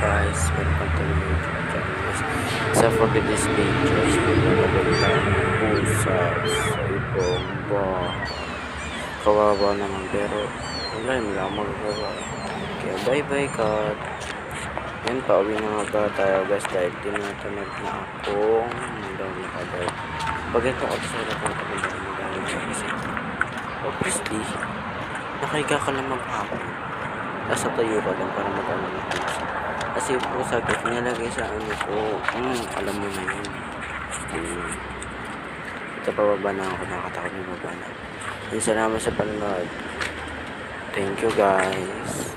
guys, welcome to my YouTube channel. So for today's videos, maglalagay tayo ng pusa sa ibang kawawa naman pero wala lang magagawa. Kaya bye bye kat. Yan, pauwi na nga tayo guys dahil tinatanag na akong daw nakadal. Bagay ko ako sa lapang kapag kasi obviously nakahiga ka lang maghapon. Nasa tayo ka lang para magano ng pusa. Kasi yung pusa guys, nilagay sa ano ko. Alam mo na yun. Ito pababa na ako, nakatakot na baba na. Salamat sa panonood. Thank you guys.